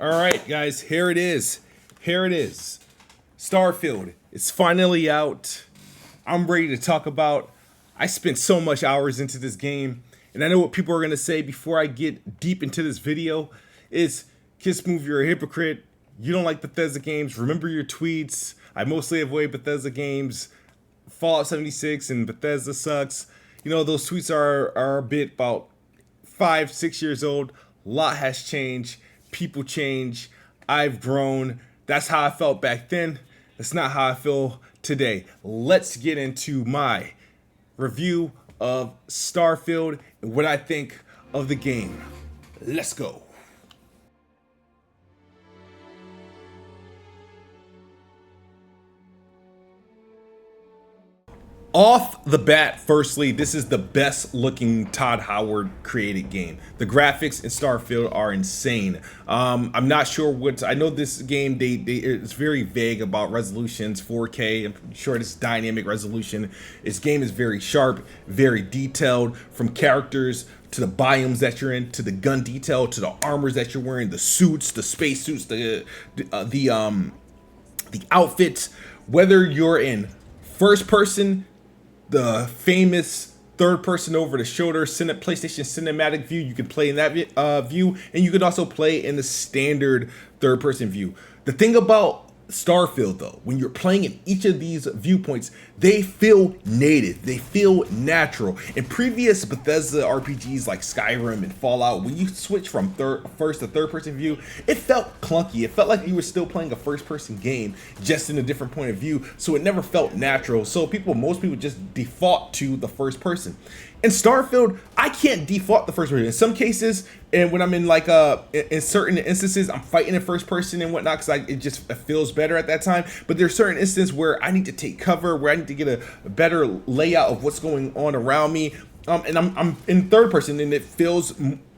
All right, guys, here it is. Here it is. Starfield. It's finally out. I'm ready to talk about. I spent so much hours into this game, and I know what people are gonna say before I get deep into this video. Is Kid Smooth, you're a hypocrite. You don't like Bethesda games. Remember your tweets. I mostly avoid Bethesda games. Fallout 76 and Bethesda sucks. You know, those tweets are a bit about 5-6 years old. A lot has changed. People change. I've grown. That's how I felt back then. That's not how I feel today. Let's get into my review of Starfield and what I think of the game. Let's go. Off the bat, firstly, this is the best looking Todd Howard created game. The graphics in Starfield are insane. I'm not sure what, I know this game, it's very vague about resolutions, 4K, I'm sure it's dynamic resolution. This game is very sharp, very detailed, from characters to the biomes that you're in, to the gun detail, to the armors that you're wearing, the suits, the space suits, the outfits, whether you're in first person, the famous third person over the shoulder PlayStation cinematic view, you can play in that view, and you can also play in the standard third person view. The thing about Starfield, though, when you're playing in each of these viewpoints, they feel native, they feel natural. In previous Bethesda RPGs like Skyrim and Fallout, when you switch from first to third person view, it felt clunky. It felt like you were still playing a first person game, just in a different point of view, so it never felt natural. So most people just default to the first person. In Starfield, I can't default the first person. In some cases, and when I'm in like in certain instances, I'm fighting in first person and whatnot because it feels better at that time. But there's certain instances where I need to take cover, where I need to get a better layout of what's going on around me. And I'm in third person, and it feels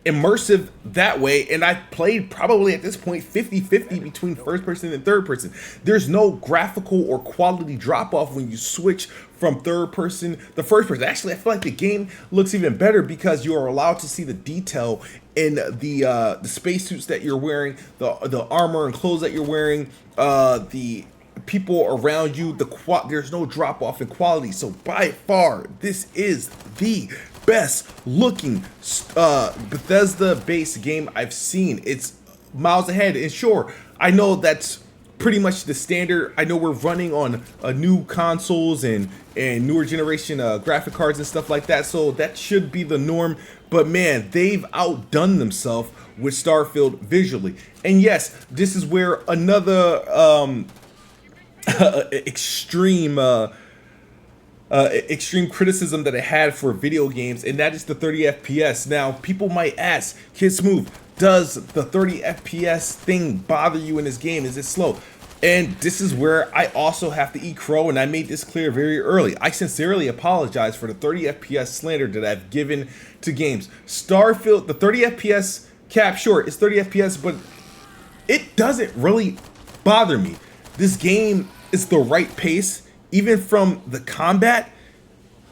immersive that way. And I played probably at this point 50-50 between first person and third person. There's no graphical or quality drop off when you switch from third person to first person. Actually, I feel like the game looks even better because you are allowed to see the detail in the spacesuits that you're wearing, the armor and clothes that you're wearing, the people around you. There's no drop off in quality. So by far, this is the best looking Bethesda based game I've seen. It's miles ahead, and sure, I know that's pretty much the standard. I know we're running on new consoles and newer generation graphic cards and stuff like that, so that should be the norm. But man, they've outdone themselves with Starfield visually. And yes, this is where another extreme criticism that I had for video games, and that is the 30 FPS. Now, people might ask, Kid Smooth, does the 30 FPS thing bother you in this game? Is it slow? And this is where I also have to eat crow, and I made this clear very early. I sincerely apologize for the 30 FPS slander that I've given to games. Starfield, the 30 FPS cap, sure, it's 30 FPS, but it doesn't really bother me. This game is the right pace, even from the combat.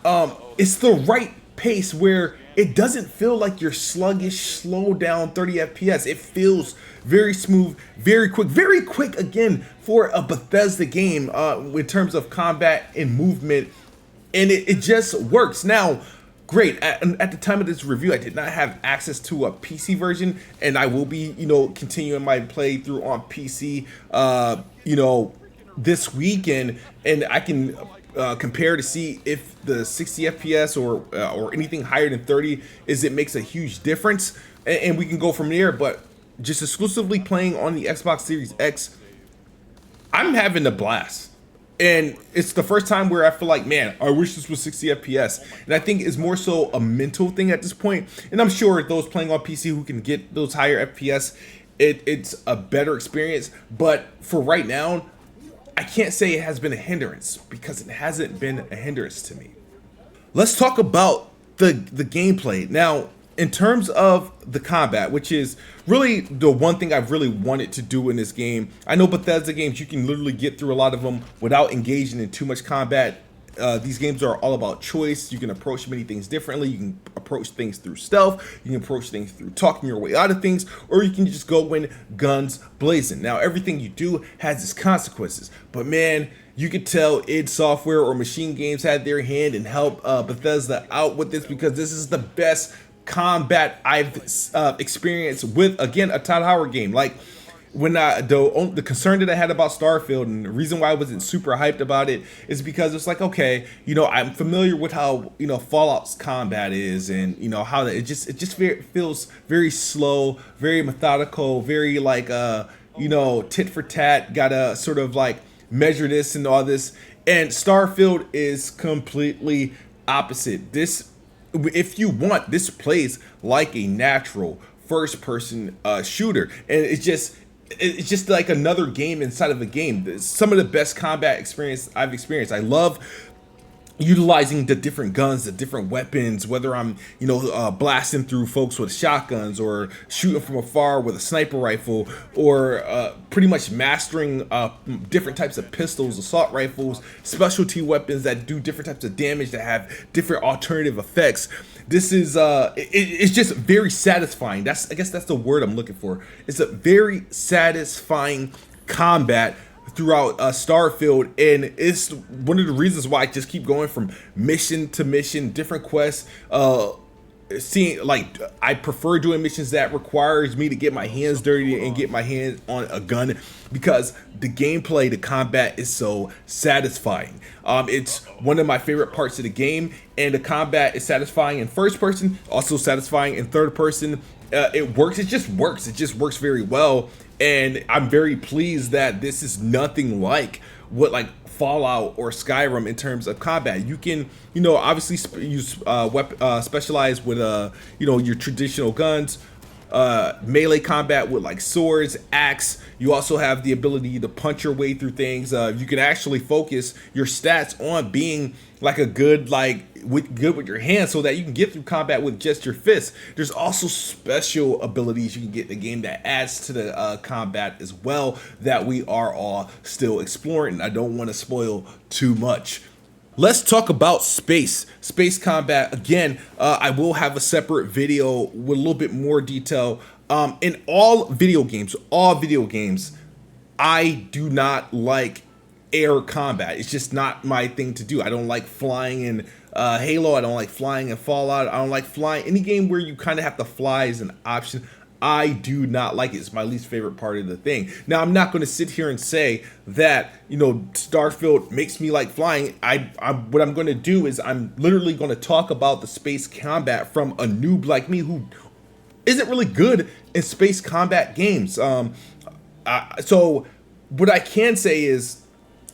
It's the right pace where it doesn't feel like you're sluggish, slow down 30 FPS. It feels very smooth, very quick again for a Bethesda game in terms of combat and movement, and it just works. Now, great, at the time of this review, I did not have access to a PC version, and I will be, continuing my playthrough on PC, this weekend, and I can compare to see if the 60 FPS or anything higher than 30 it makes a huge difference, and we can go from there. But just exclusively playing on the Xbox Series X, I'm having a blast. And it's the first time where I feel like, man, I wish this was 60 FPS. And I think it's more so a mental thing at this point. And I'm sure those playing on PC who can get those higher FPS, it's a better experience. But for right now, I can't say it has been a hindrance, because it hasn't been a hindrance to me. Let's talk about the gameplay. Now, in terms of the combat, which is really the one thing I've really wanted to do in this game. I know Bethesda games, you can literally get through a lot of them without engaging in too much combat. these games are all about choice. You can approach many things differently. You can approach things through stealth. You can approach things through talking your way out of things, or you can just go in guns blazing. Now, everything you do has its consequences, but man, you could tell id Software or Machine Games had their hand and helped Bethesda out with this, because this is the best combat I've experienced with, again, a Todd Howard game. Like, when the concern that I had about Starfield, and the reason why I wasn't super hyped about it, is because it's like, okay, I'm familiar with how Fallout's combat is, and how that it just feels very slow, very methodical, very like tit for tat, gotta sort of like measure this and all this. And Starfield is completely opposite. This, if you want, this plays like a natural first person shooter, and it's just like another game inside of a game. Some of the best combat experience I've experienced. I love utilizing the different guns, the different weapons, whether I'm blasting through folks with shotguns, or shooting from afar with a sniper rifle, or pretty much mastering different types of pistols, assault rifles, specialty weapons that do different types of damage, that have different alternative effects. This is it's just very satisfying. I guess that's the word I'm looking for. It's a very satisfying combat throughout Starfield, and it's one of the reasons why I just keep going from mission to mission, different quests. Seeing, like, I prefer doing missions that requires me to get my hands dirty and get my hands on a gun, because the gameplay, the combat is so satisfying. It's one of my favorite parts of the game, and the combat is satisfying in first person, also satisfying in third person. It works. It just works very well. And I'm very pleased that this is nothing like what like Fallout or Skyrim in terms of combat. You can, obviously specialize with, your traditional guns, melee combat with like swords, axe. You also have the ability to punch your way through things. You can actually focus your stats on being like a good with your hands, so that you can get through combat with just your fists. There's also special abilities you can get in the game that adds to the combat as well, that we are all still exploring. I don't want to spoil too much. Let's talk about space combat. Again, I will have a separate video with a little bit more detail. In all video games, I do not like air combat. It's just not my thing to do. I don't like flying in Halo. I don't like flying in Fallout. I don't like flying. Any game where you kind of have to fly is an option. I do not like it. It's my least favorite part of the thing. Now, I'm not going to sit here and say that, Starfield makes me like flying. What I'm going to do is I'm literally going to talk about the space combat from a noob like me who isn't really good in space combat games. So what I can say is,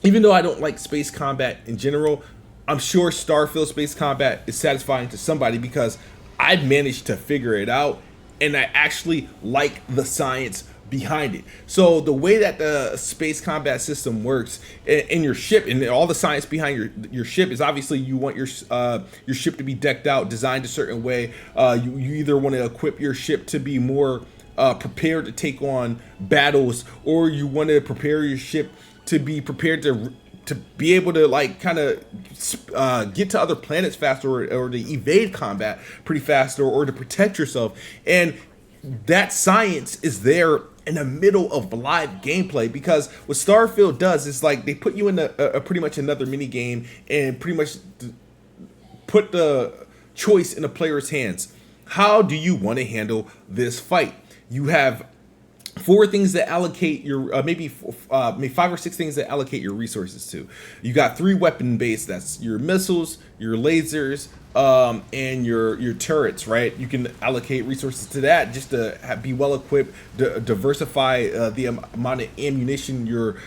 even though I don't like space combat in general, I'm sure Starfield space combat is satisfying to somebody, because I've managed to figure it out, and I actually like the science behind it. So the way that the space combat system works in your ship, and all the science behind your ship, is obviously you want your ship to be decked out, designed a certain way. You either want to equip your ship to be more prepared to take on battles, or you want to prepare your ship to be prepared to be able to like kind of get to other planets faster, or to evade combat pretty fast, or to protect yourself. And that science is there in the middle of live gameplay, because what Starfield does is like they put you in a pretty much another mini game, and pretty much put the choice in the player's hands. How do you want to handle this fight? You have 4 things that allocate your maybe 5 or 6 things that allocate your resources to. You got 3 weapon base. That's your missiles, your lasers, and your turrets, right? You can allocate resources to that just to be well equipped, diversify the amount of ammunition you're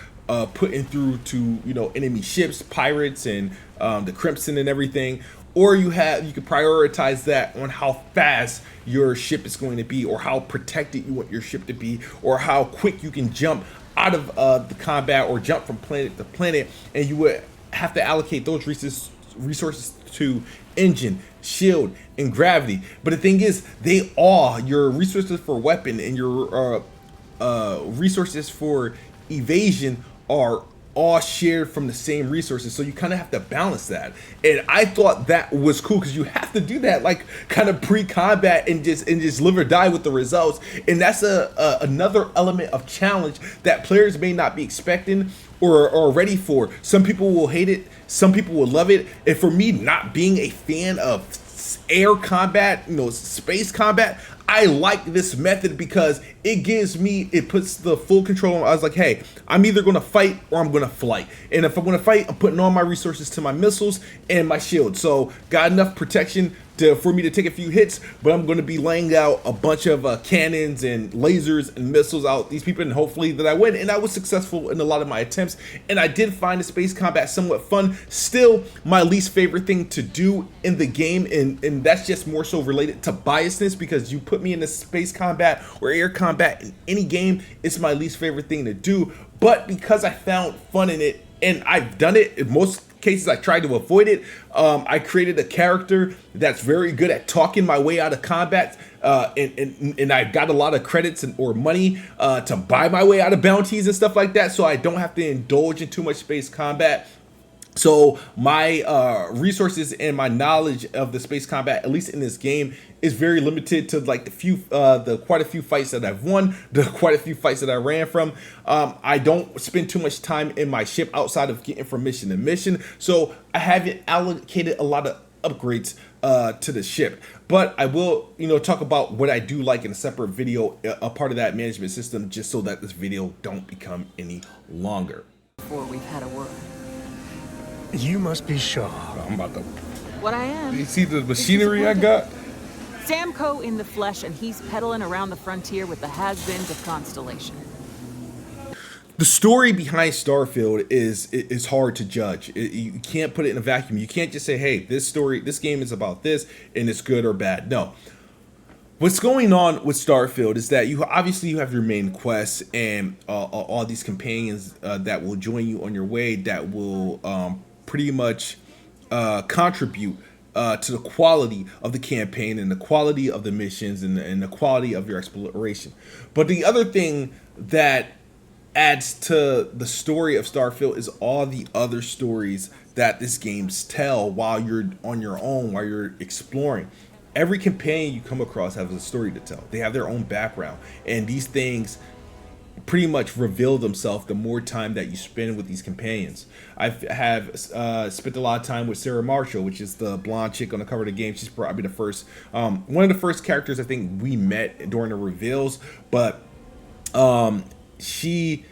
putting through to enemy ships, pirates, and the Crimson and everything. Or you can prioritize that on how fast your ship is going to be, or how protected you want your ship to be, or how quick you can jump out of the combat, or jump from planet to planet. And you would have to allocate those resources to engine, shield, and gravity. But the thing is, your resources for weapon and your resources for evasion are all shared from the same resources, so you kind of have to balance that. And I thought that was cool because you have to do that, like kind of pre-combat, and just live or die with the results. And that's another element of challenge that players may not be expecting or ready for. Some people will hate it, some people will love it. And for me, not being a fan of air combat, space combat, I like this method because it puts the full control on. I was like, hey, I'm either going to fight or I'm going to flight. And if I'm going to fight, I'm putting all my resources to my missiles and my shield. So got enough protection for me to take a few hits, but I'm going to be laying out a bunch of cannons and lasers and missiles out these people, and hopefully that I win. And I was successful in a lot of my attempts, and I did find the space combat somewhat fun. Still my least favorite thing to do in the game, and that's just more so related to biasness, because you put me in the space combat or air combat in any game, it's my least favorite thing to do. But because I found fun in it, and I've done it in most cases, I tried to avoid it. I created a character that's very good at talking my way out of combat, and I got a lot of credits or money to buy my way out of bounties and stuff like that, so I don't have to indulge in too much space combat. So my resources and my knowledge of the space combat, at least in this game, is very limited to like the quite a few fights that I've won, the quite a few fights that I ran from. I don't spend too much time in my ship outside of getting from mission to mission, so I haven't allocated a lot of upgrades to the ship. But I will, talk about what I do like in a separate video, a part of that management system, just so that this video don't become any longer. Before we've had a word. You must be Shaw. I'm about to. What I am. You see the machinery I got? Samco in the flesh, and he's pedaling around the frontier with the has-beens of Constellation. The story behind Starfield is hard to judge. You can't put it in a vacuum. You can't just say, hey, this game is about this, and it's good or bad. No. What's going on with Starfield is that you have your main quests and all these companions that will join you on your way, that will pretty much contribute to the quality of the campaign and the quality of the missions and the quality of your exploration. But the other thing that adds to the story of Starfield is all the other stories that this game's tell while you're on your own, while you're exploring. Every companion you come across has a story to tell. They have their own background, and these things pretty much reveal themselves the more time that you spend with these companions. I have spent a lot of time with Sarah Marshall, which is the blonde chick on the cover of the game. She's probably the first, one of the first characters I think we met during the reveals. But she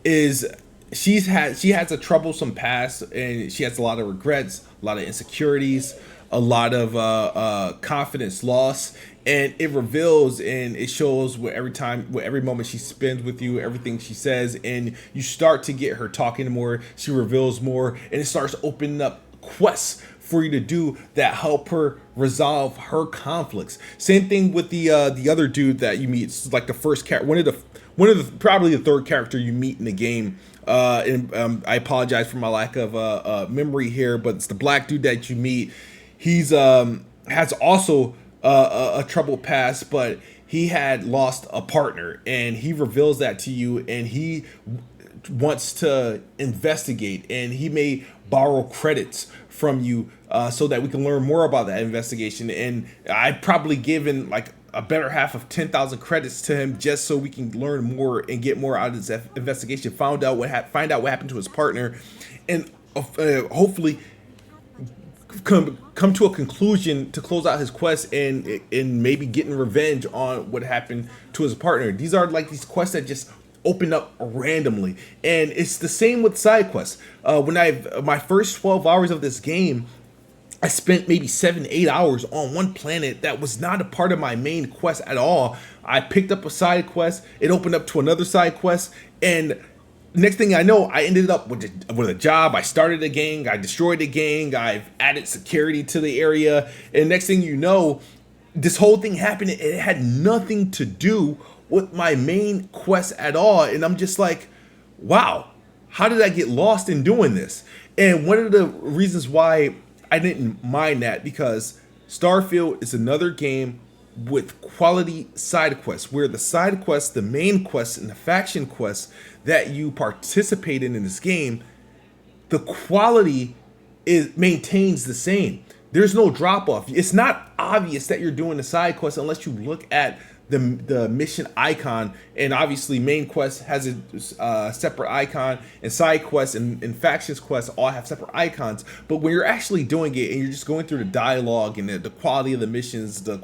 has a troublesome past, and she has a lot of regrets, a lot of insecurities, a lot of confidence loss, and it reveals and it shows with every moment she spends with you, everything she says, and you start to get her talking more. She reveals more, and it starts opening up quests for you to do that help her resolve her conflicts. Same thing with the other dude that you meet. It's like the first probably the third character you meet in the game. And I apologize for my lack of memory here, but it's the black dude that you meet. He's has also a troubled past, but he had lost a partner, and he reveals that to you, and he wants to investigate, and he may borrow credits from you so that we can learn more about that investigation. And I've probably given like a better half of 10,000 credits to him just so we can learn more and get more out of this investigation, find out what happened to his partner, and hopefully come to a conclusion to close out his quest, and maybe getting revenge on what happened to his partner. These are like these quests that just open up randomly, and it's the same with side quests. My first 12 hours of this game, I spent maybe 7-8 hours on one planet that was not a part of my main quest at all. I picked up a side quest, it opened up to another side quest, and next thing I know, I ended up with a job. I started a gang, I destroyed a gang, I've added security to the area, and next thing you know, this whole thing happened, and it had nothing to do with my main quest at all. And I'm just like, wow, how did I get lost in doing this? And one of the reasons why I didn't mind that, because Starfield is another game with quality side quests, where the side quests, the main quests, and the faction quests that you participate in this game, the quality maintains the same. There's no drop off. It's not obvious that you're doing a side quest unless you look at the mission icon, and obviously main quest has a separate icon, and side quests and factions quests all have separate icons. But when you're actually doing it and you're just going through the dialogue and the quality of the missions, the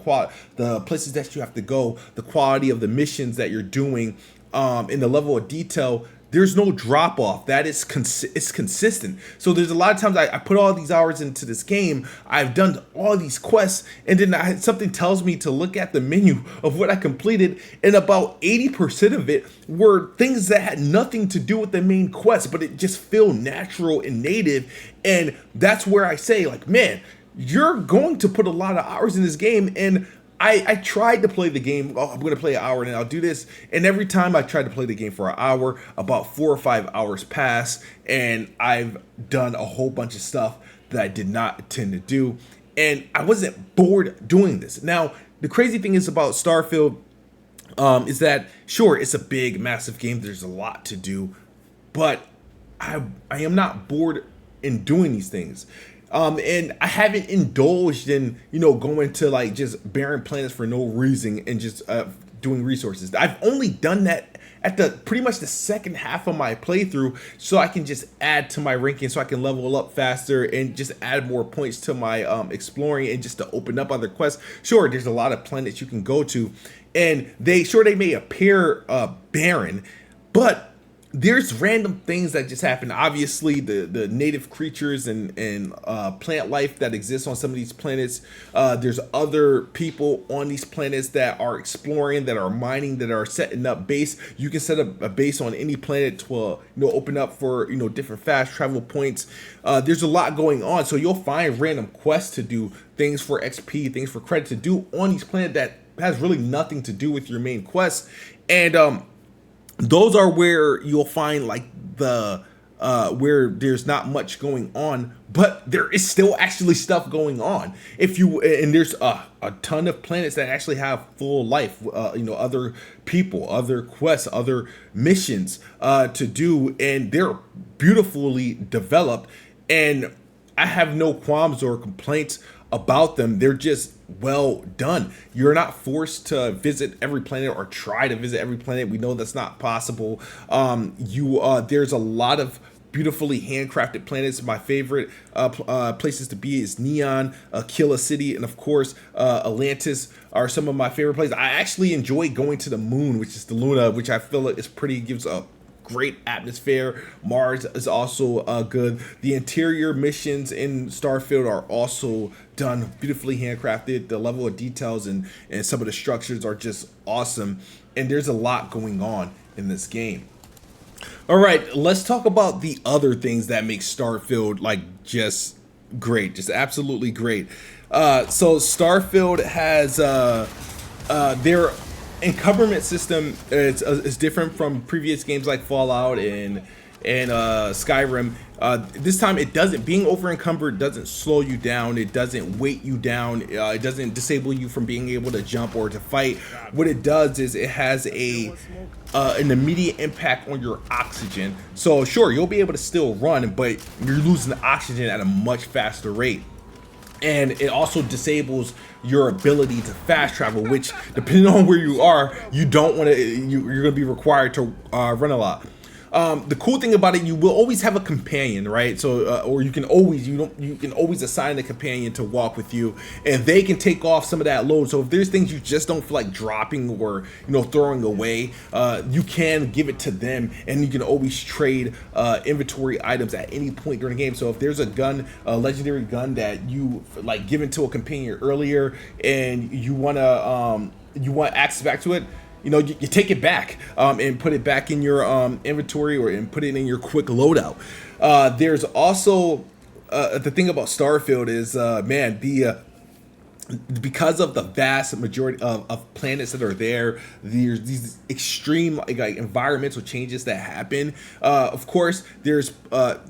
places that you have to go, the quality of the missions that you're doing, and the level of detail, there's no drop off. That is it's consistent. So there's a lot of times I put all these hours into this game. I've done all these quests, and then something tells me to look at the menu of what I completed, and about 80% of it were things that had nothing to do with the main quest, but it just feel natural and native. And that's where I say, like, man, you're going to put a lot of hours in this game. And I tried to play the game. Oh, I'm going to play an hour and I'll do this. And every time I tried to play the game for an hour, about 4 or 5 hours pass, and I've done a whole bunch of stuff that I did not intend to do. And I wasn't bored doing this. Now, the crazy thing is about Starfield is that, sure, it's a big, massive game. There's a lot to do, but I am not bored in doing these things. And I haven't indulged in, going to like just barren planets for no reason and just doing resources. I've only done that at pretty much the second half of my playthrough, so I can just add to my ranking, so I can level up faster and just add more points to my exploring, and just to open up other quests. Sure, there's a lot of planets you can go to, and they may appear barren, but there's random things that just happen. Obviously, the native creatures and plant life that exists on some of these planets. There's other people on these planets that are exploring, that are mining, that are setting up base. You can set up a base on any planet to open up for different fast travel points. There's a lot going on, so you'll find random quests to do, things for XP, things for credit to do on these planets that has really nothing to do with your main quest. And those are where you'll find like the where there's not much going on, but there is still actually stuff going on. And there's a ton of planets that actually have full life, other people, other quests, other missions to do, and they're beautifully developed, and I have no qualms or complaints about them. They're just well done. You're not forced to visit every planet or try to visit every planet. We know that's not possible. There's a lot of beautifully handcrafted planets. My favorite places to be is Neon, Killa City, and of course Atlantis are some of my favorite places. I actually enjoy going to the moon, which is the Luna, which I feel like is pretty, gives a great atmosphere. Mars is also good. The interior missions in Starfield are also done beautifully handcrafted. The level of details and some of the structures are just awesome, and there's a lot going on in this game. All right, let's talk about the other things that make Starfield like just great, just absolutely great. So Starfield has their encumberment system is different from previous games like Fallout and Skyrim. This time it doesn't, being over encumbered doesn't slow you down, it doesn't weight you down, it doesn't disable you from being able to jump or to fight. What it does is it has an immediate impact on your oxygen. So sure, you'll be able to still run, but you're losing oxygen at a much faster rate. And it also disables your ability to fast travel, which, depending on where you are, you don't want to. You're going to be required to run a lot. The cool thing about it, you will always have a companion, right? So, or you can always assign a companion to walk with you, and they can take off some of that load. So if there's things you just don't feel like dropping or throwing away, you can give it to them, and you can always trade inventory items at any point during the game. So if there's a gun, a legendary gun that you like given to a companion earlier, and you want access back to it, you take it back and put it back in your inventory and put it in your quick loadout. There's also the thing about Starfield is, because of the vast majority of planets that are there, there's these extreme like environmental changes that happen. Of course, there's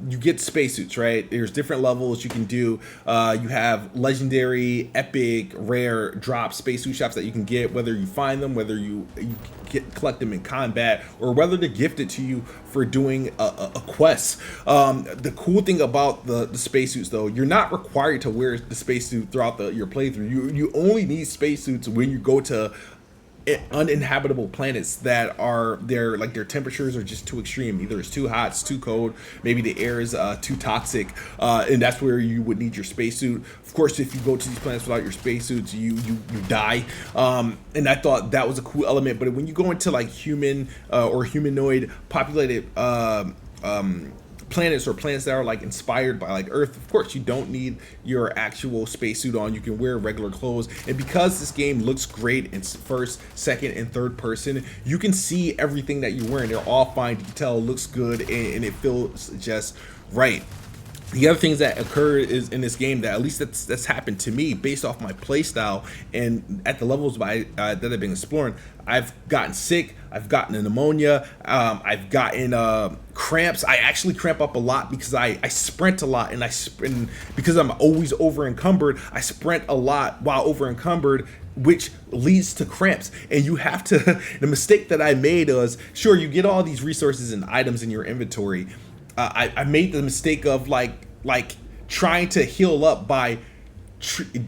you get spacesuits, right? There's different levels you can do. You have legendary, epic, rare drop spacesuit shops that you can get, whether you find them, whether you collect them in combat, or whether they're gifted to you for doing a quest. The cool thing about the spacesuits, though, you're not required to wear the spacesuit throughout your playthrough. You only need spacesuits when you go to uninhabitable planets that are there, like their temperatures are just too extreme. Either it's too hot, it's too cold, maybe the air is too toxic, and that's where you would need your spacesuit. Of course, if you go to these planets without your spacesuits, you die. And I thought that was a cool element. But when you go into like human or humanoid populated planets, or planets that are like inspired by like Earth, of course you don't need your actual spacesuit on. You can wear regular clothes, and because this game looks great in first, second, and third person, you can see everything that you're wearing. They're all fine. You can tell it looks good, and it feels just right. The other things that occur is in this game, that at least that's happened to me based off my playstyle and at the levels that I've been exploring. I've gotten sick, I've gotten a pneumonia, I've gotten cramps. I actually cramp up a lot because I sprint a lot, and because I'm always over encumbered, I sprint a lot while over encumbered, which leads to cramps. And you have to the mistake that I made was, sure, you get all these resources and items in your inventory. I made the mistake of like trying to heal up by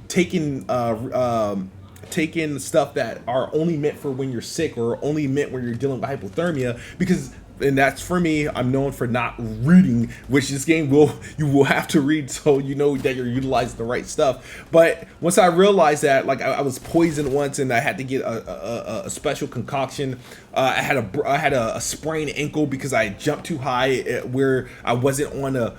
taking stuff that are only meant for when you're sick, or only meant when you're dealing with hypothermia, and that's for me. I'm known for not reading, which this game you will have to read, so you know that you're utilizing the right stuff. But once I realized that, like I was poisoned once, and I had to get a special concoction. I had a sprained ankle because I jumped too high, where I wasn't on a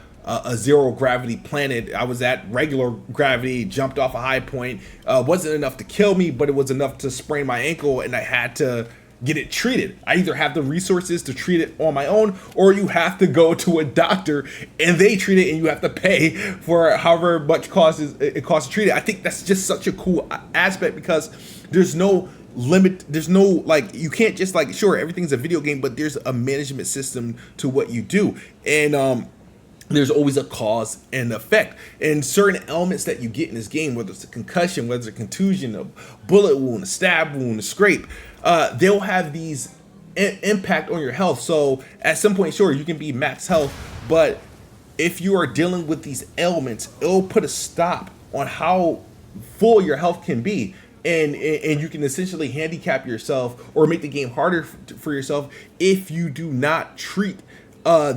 zero gravity planet. I was at regular gravity, jumped off a high point. Wasn't enough to kill me, but it was enough to sprain my ankle, and I had to get it treated. I either have the resources to treat it on my own, or you have to go to a doctor and they treat it, and you have to pay for however much it costs to treat it. I think that's just such a cool aspect, because there's no limit, there's no like, you can't just like, sure, everything's a video game, but there's a management system to what you do. And there's always a cause and effect, and certain elements that you get in this game, whether it's a concussion, whether it's a contusion, a bullet wound, a stab wound, a scrape, they'll have these impact on your health. So at some point, sure, you can be max health, but if you are dealing with these ailments, it'll put a stop on how full your health can be. And you can essentially handicap yourself or make the game harder for yourself if you do not treat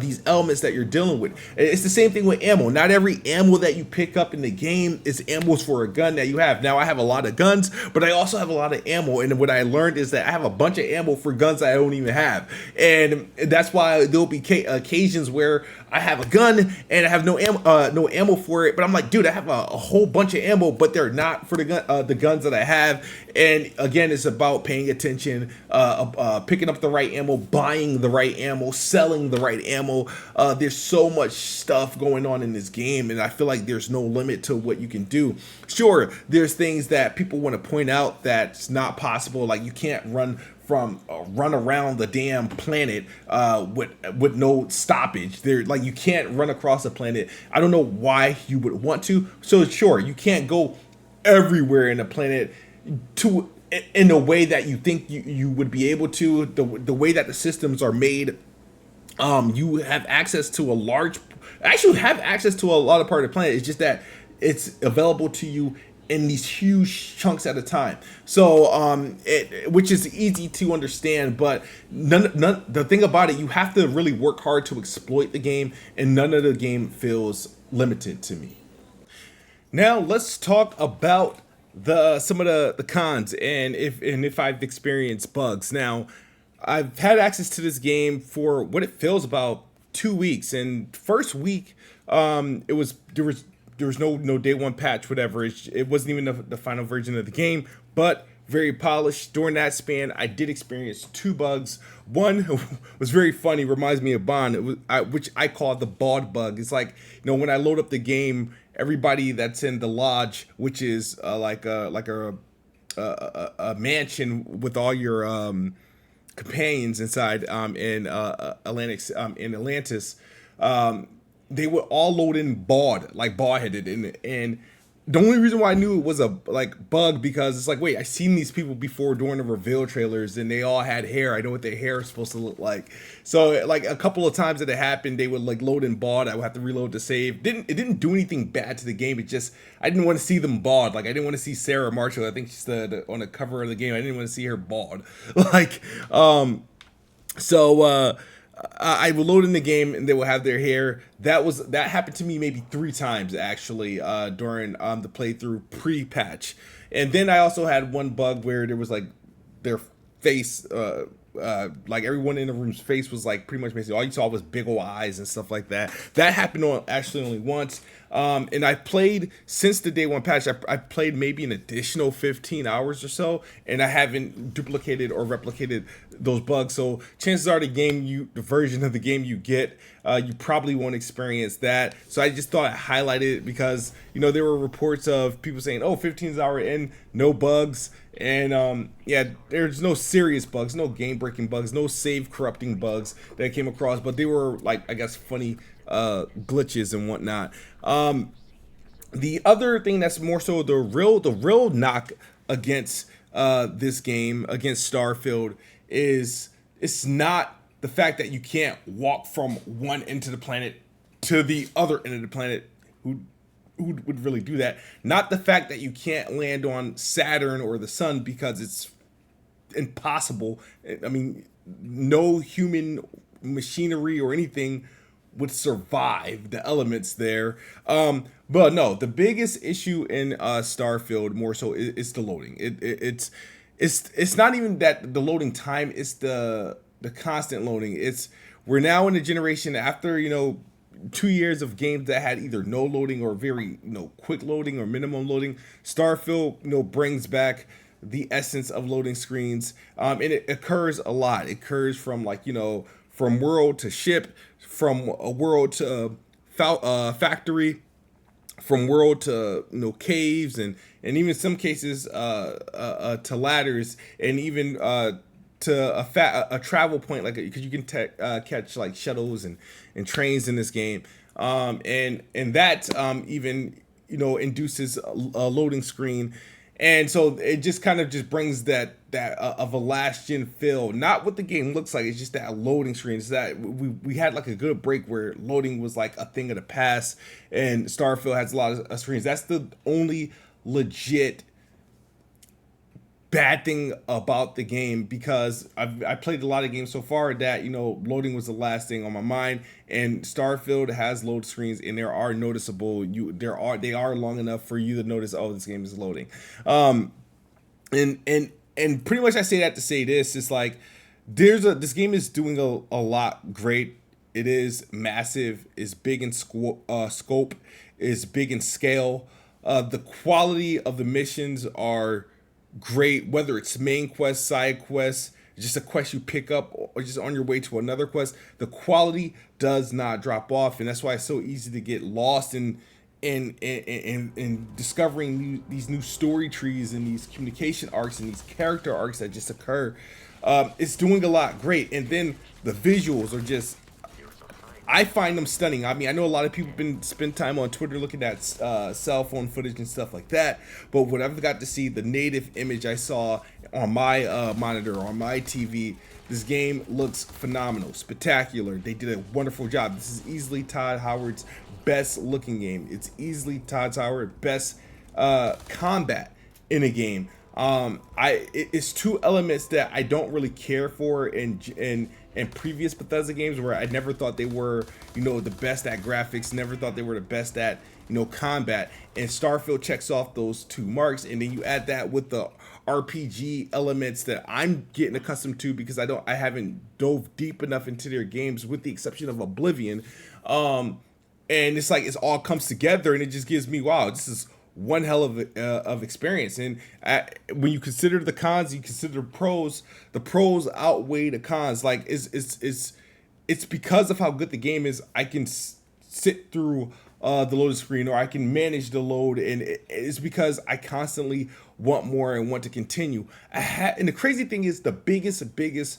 these elements that you're dealing with. It's the same thing with ammo. Not every ammo that you pick up in the game is ammo for a gun that you have. Now, I have a lot of guns, but I also have a lot of ammo. And what I learned is that I have a bunch of ammo for guns I don't even have. And that's why there'll be occasions where I have a gun and I have no ammo for it. But I'm like, dude, I have a whole bunch of ammo, but they're not for the guns that I have. And again, it's about paying attention, picking up the right ammo, buying the right ammo, selling the right ammo. There's so much stuff going on in this game, and I feel like there's no limit to what you can do. Sure, there's things that people want to point out that's not possible, like you can't run around the damn planet with no stoppage. There, like, you can't run across the planet. I don't know why you would want to. So sure, you can't go everywhere in the planet in a way that you think you would be able to. The way that the systems are made, you have access to a lot of part of the planet. It's just that it's available to you in these huge chunks at a time. So, which is easy to understand, but the thing about it, you have to really work hard to exploit the game, and none of the game feels limited to me. Now let's talk about some of the cons and if I've experienced bugs. Now, I've had access to this game for what it feels about 2 weeks, and first week, there was no day one patch, whatever. It wasn't even the final version of the game, but very polished. During that span, I did experience 2 bugs. One was very funny, reminds me of Bond, which I call the Bald bug. It's like, when I load up the game, everybody that's in the lodge, which is like a mansion with all your companions inside in Atlantis, they would all load in bald, like bald headed, and the only reason why I knew it was a bug because it's like, wait, I've seen these people before during the reveal trailers, and they all had hair. I know what their hair is supposed to look like. So like a couple of times that it happened, they would like load in bald. I would have to reload to save. It didn't do anything bad to the game. It just, I didn't want to see them bald. Like I didn't want to see Sarah Marshall. I think she's on the cover of the game. I didn't want to see her bald. I would load in the game and they will have their hair. That happened to me maybe 3 times actually during the playthrough pre-patch. And then I also had one bug where there was like their face, like everyone in the room's face was like pretty much basically all you saw was big old eyes and stuff like that. That happened actually only once. And I played since the day 1 patch. I played maybe an additional 15 hours or so, and I haven't duplicated or replicated those bugs. So chances are the version of the game you get, you probably won't experience that. So I just thought I highlighted it because there were reports of people saying, "Oh, 15 hour in, no bugs." And there's no serious bugs, no game breaking bugs, no save corrupting bugs that I came across, but they were like, I guess, funny glitches and whatnot. The other thing that's more so the real knock against this game, against Starfield, is it's not the fact that you can't walk from one end of the planet to the other end of the planet. Who would really do that? Not the fact that you can't land on Saturn or the sun, because it's impossible. I mean, no human machinery or anything would survive the elements there. But no, the biggest issue in Starfield more so is the loading. It's not even that the loading time, it's the constant loading. We're now in a generation after 2 years of games that had either no loading or very quick loading or minimum loading. Starfield brings back the essence of loading screens, and it occurs a lot. It occurs from from world to ship, from a world to factory, from world to caves, and even some cases to ladders, and even to a travel point, like because you can catch like shuttles and trains in this game, and that even induces a loading screen. And so it just kind of just brings that of a last gen feel. Not what the game looks like. It's just that loading screen. It's that we had like a good break where loading was like a thing of the past, and Starfield has a lot of screens. That's the only legit bad thing about the game, because I played a lot of games so far that loading was the last thing on my mind, and Starfield has load screens, and they are noticeable. They are long enough for you to notice, oh, this game is loading. And pretty much I say that to say this. It's like this game is doing a lot great. It is massive, is big in scope, is big in scale. The quality of the missions are great, whether it's main quest, side quests, just a quest you pick up, or just on your way to another quest. The quality does not drop off, and that's why it's so easy to get lost in discovering these new story trees and these communication arcs and these character arcs that just occur. It's doing a lot great, and then the visuals are just, I find them stunning. I mean, I know a lot of people spend time on Twitter looking at cell phone footage and stuff like that, but when I've got to see the native image I saw on my monitor, on my TV, this game looks phenomenal, spectacular. They did a wonderful job. This is easily Todd Howard's best looking game. It's easily Todd Howard's best combat in a game. It's 2 elements that I don't really care for in previous Bethesda games, where I never thought they were, the best at graphics, never thought they were the best at, combat. And Starfield checks off those 2 marks, and then you add that with the RPG elements that I'm getting accustomed to, because I haven't dove deep enough into their games, with the exception of Oblivion. And it's like it all comes together, and it just gives me, wow, this is one hell of experience. And when you consider the cons, you consider the pros. The pros outweigh the cons. Like it's because of how good the game is. I can sit through the loading screen, or I can manage the load, and it's because I constantly want more and want to continue. And the crazy thing is, the biggest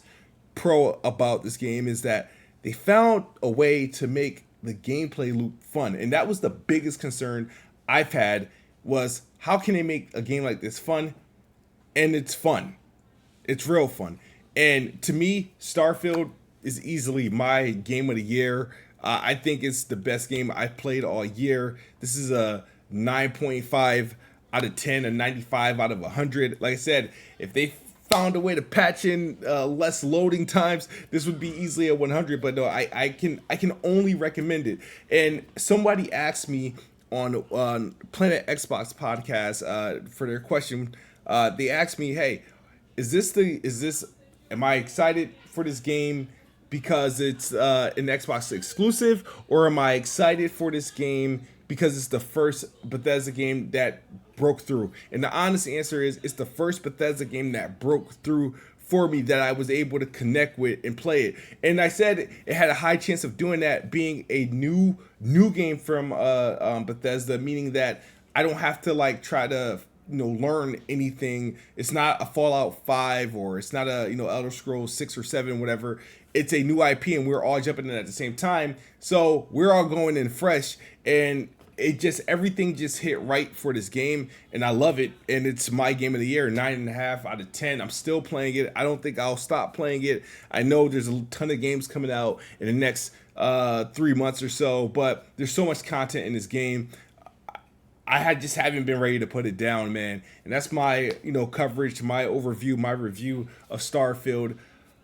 pro about this game is that they found a way to make the gameplay loop fun, and that was the biggest concern I've had, was how can they make a game like this fun? And it's fun. It's real fun. And to me, Starfield is easily my game of the year. I think it's the best game I've played all year. This is a 9.5 out of 10, a 95 out of 100. Like I said, if they found a way to patch in less loading times, this would be easily a 100. But no, I can only recommend it. And somebody asked me on Planet Xbox podcast for their question. They asked me, "Hey, am I excited for this game because it's an Xbox exclusive, or am I excited for this game because it's the first Bethesda game that broke through?" And the honest answer is, it's the first Bethesda game that broke through for me, that I was able to connect with and play it. And I said it had a high chance of doing that, being a new game from Bethesda, meaning that I don't have to like try to learn anything. It's not a Fallout 5, or it's not a Elder Scrolls 6 or 7, whatever. It's a new IP, and we're all jumping in at the same time, so we're all going in fresh, and everything just hit right for this game, and I love it. And it's my game of the year, 9.5 out of 10. I'm still playing it. I don't think I'll stop playing it. I know there's a ton of games coming out in the next 3 months or so, but there's so much content in this game. I just haven't been ready to put it down, man. And that's my coverage, my overview, my review of Starfield.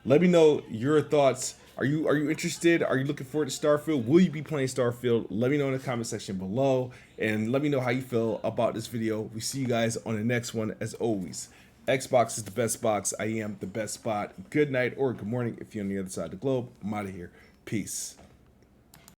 Let me know your thoughts. Are you interested? Are you looking forward to Starfield? Will you be playing Starfield? Let me know in the comment section below, and let me know how you feel about this video. We see you guys on the next one. As always, Xbox is the best box. I am the best spot. Good night or good morning if you're on the other side of the globe. I'm out of here. Peace.